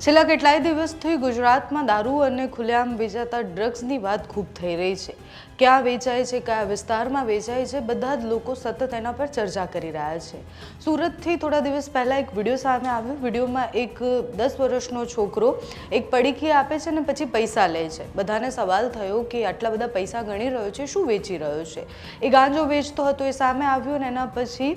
છેલ્લા કેટલાય દિવસથી ગુજરાતમાં દારૂ અને ખુલ્લેઆમ વેચાતા ડ્રગ્સની વાત ખૂબ થઈ રહી છે. ક્યાં વેચાય છે, કયા વિસ્તારમાં વેચાય છે, બધા જ લોકો સતત એના પર ચર્ચા કરી રહ્યા છે. સુરતથી થોડા દિવસ પહેલાં એક વિડીયો સામે આવ્યો. વિડીયોમાં એક 10 વર્ષનો છોકરો એક પડીકી આપે છે અને પછી પૈસા લે છે. બધાને સવાલ થયો કે આટલા બધા પૈસા ગણી રહ્યો છે, શું વેચી રહ્યો છે? એ ગાંજો વેચતો હતો, એ સામે આવ્યો અને એના પછી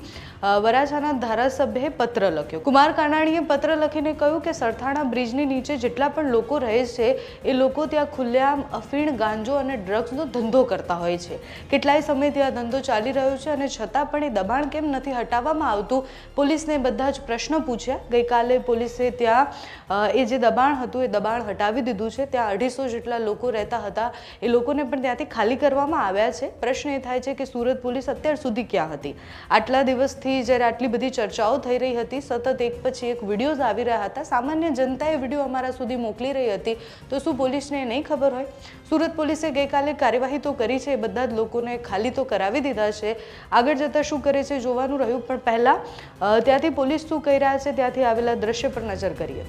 વરાછાના ધારાસભ્યએ પત્ર લખ્યો. કુમાર કાનાણીએ પત્ર લખીને કહ્યું કે સરથાણા બ્રિજની નીચે જેટલા પણ લોકો રહે છે એ લોકો ત્યાં ખુલ્લેઆમ અફીણ, ગાંજો અને ડ્રગ્સનો ધંધો કરતા હોય છે. કેટલાય સમયથી આ ધંધો ચાલી રહ્યો છે અને છતાં પણ એ દબાણ કેમ નથી હટાવવામાં આવતું? પોલીસને બધા જ પ્રશ્ન પૂછ્યા. ગઈકાલે પોલીસે ત્યાં એ જે દબાણ હતું એ દબાણ હટાવી દીધું છે. ત્યાં 250 જેટલા લોકો રહેતા હતા, એ લોકોને પણ ત્યાંથી ખાલી કરવામાં આવ્યા છે. પ્રશ્ન એ થાય છે કે સુરત પોલીસ અત્યાર સુધી ક્યાં હતી? આટલા દિવસથી જ્યારે આટલી બધી ચર્ચાઓ થઈ રહી હતી, સતત એક પછી એક વિડીયોઝ આવી રહ્યા હતા, સામાન્ય જનતાએ વિડીયો અમારા સુધી મોકલી રહી હતી, તો શું પોલીસને નહીં ખબર હોય? સુરત પોલીસે ગઈકાલે કાર્યવાહી તો કરી છે, બધા જ લોકોને ખાલી તો કરાવી દીધા છે. આગળ જતાં શું કરે છે જોવાનું રહ્યું. પણ પહેલાં ત્યાંથી પોલીસ શું કહી રહ્યા છે, ત્યાંથી આવેલા દ્રશ્ય પર નજર કરીએ.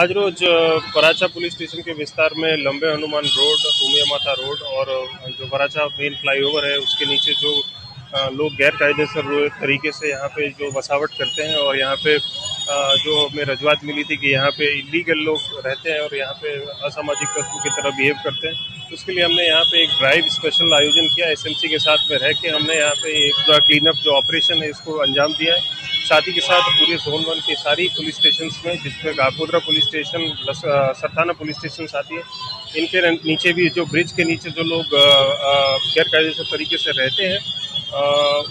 आज रोज वराछा पुलिस स्टेशन के विस्तार में लंबे हनुमान रोड, उमिया माता रोड और जो वराछा मेन फ्लाईओवर है उसके नीचे जो लोग गैर कायदेसर तरीके से यहाँ पे जो बसावट करते हैं और यहाँ पे जो हमें रजूआत मिली थी कि यहाँ पे इलीगल लोग रहते हैं और यहाँ पे असामाजिक तत्वों की तरह बिहेव करते हैं, उसके लिए हमने यहाँ पे एक ड्राइव स्पेशल आयोजन किया. एसएमसी के साथ में रह के हमने यहाँ पे एक पूरा क्लीनअप जो ऑपरेशन है इसको अंजाम दिया है. साथ ही के साथ पूरे जोन 1 के सारी पुलिस स्टेशन में, जिसमें Kapodra police station, Sarthana police station आती है, इनके नीचे भी जो ब्रिज के नीचे जो लोग गैर कायदेसर तरीके से रहते हैं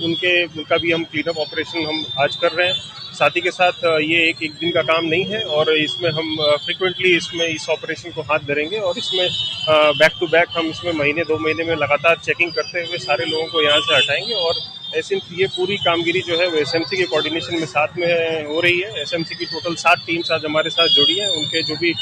उनका भी हम क्लीनअप ऑपरेशन हम आज कर रहे हैं. साथ ही के साथ ये एक दिन का काम नहीं है और इसमें हम फ्रिक्वेंटली इस ऑपरेशन को हाथ धरेंगे और इसमें बैक टू बैक हम इसमें महीने 2 महीने में लगातार चेकिंग करते हुए सारे लोगों को यहाँ से हटाएंगे. और ये पूरी कामगिरी जो है वो एसएमसी के कोऑर्डिनेशन में साथ में हो रही है. एसएमसी की टोटल 7 टीम्स आज हमारे साथ जुड़ी हैं. उनके जो भी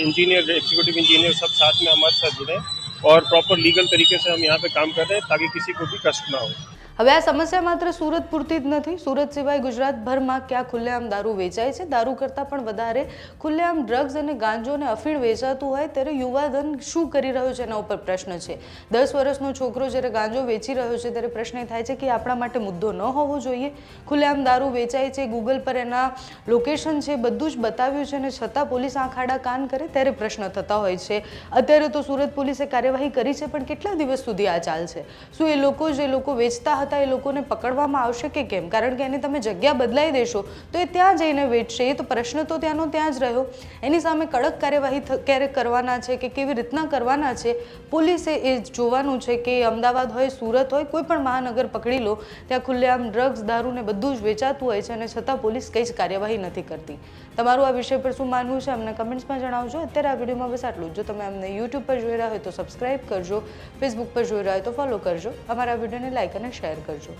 इंजीनियर, एग्जीक्यूटिव इंजीनियर सब साथ में हमारे साथ जुड़े हैं और प्रॉपर लीगल तरीके से हम यहाँ पे काम कर रहे हैं ताकि किसी को भी कष्ट ना हो. હવે આ સમસ્યા માત્ર સુરત પૂરતી જ નથી. સુરત સિવાય ગુજરાતભરમાં ક્યાં ખુલ્લેઆમ દારૂ વેચાય છે, દારૂ કરતાં પણ વધારે ખુલ્લેઆમ ડ્રગ્સ અને ગાંજો અને અફીણ વેચાતું હોય ત્યારે યુવાધન શું કરી રહ્યો છે એના ઉપર પ્રશ્ન છે. 10 વર્ષનો છોકરો જ્યારે ગાંજો વેચી રહ્યો છે ત્યારે પ્રશ્ન એ થાય છે કે આપણા માટે મુદ્દો ન હોવો જોઈએ? ખુલ્લેઆમ દારૂ વેચાય છે, ગૂગલ પર એના લોકેશન છે, બધું જ બતાવ્યું છે અને છતાં પોલીસ આંખ આડા કાન કરે ત્યારે પ્રશ્ન થતા હોય છે. અત્યારે તો સુરત પોલીસે કાર્યવાહી કરી છે, પણ કેટલા દિવસ સુધી આ ચાલશે? શું એ લોકો જે લોકો વેચતા હતા એ લોકોને પકડવામાં આવશે કે કેમ? કારણ કે એની તમે જગ્યા બદલાઈ દેશો તો એ ત્યાં જઈને વેચશે. એ તો પ્રશ્ન તો ત્યાંનો ત્યાં જ રહ્યો. એની સામે કડક કાર્યવાહી ક્યારે કરવાના છે કે કેવી રીતના કરવાના છે, પોલીસે એ જોવાનું છે. કે અમદાવાદ હોય, સુરત હોય, કોઈ પણ મહાનગર પકડી લો, ત્યાં ખુલ્લેઆમ ડ્રગ્સ, દારૂ ને બધું જ વેચાતું હોય છે અને છતાં પોલીસ કંઈ જ કાર્યવાહી નથી કરતી. તમારું આ વિષય પર શું માનવું છે અમને કમેન્ટ્સમાં જણાવજો. અત્યારે આ વિડીયોમાં બસ આટલું જ. જો તમે અમને યુટ્યુબ પર જોઈ રહ્યા હોય તો સબસ્ક્રાઇબ કરજો, ફેસબુક પર જોઈ રહ્યા હોય તો ફોલો કરજો, અમારા વિડીયોને લાઇક અને શેર કરજો.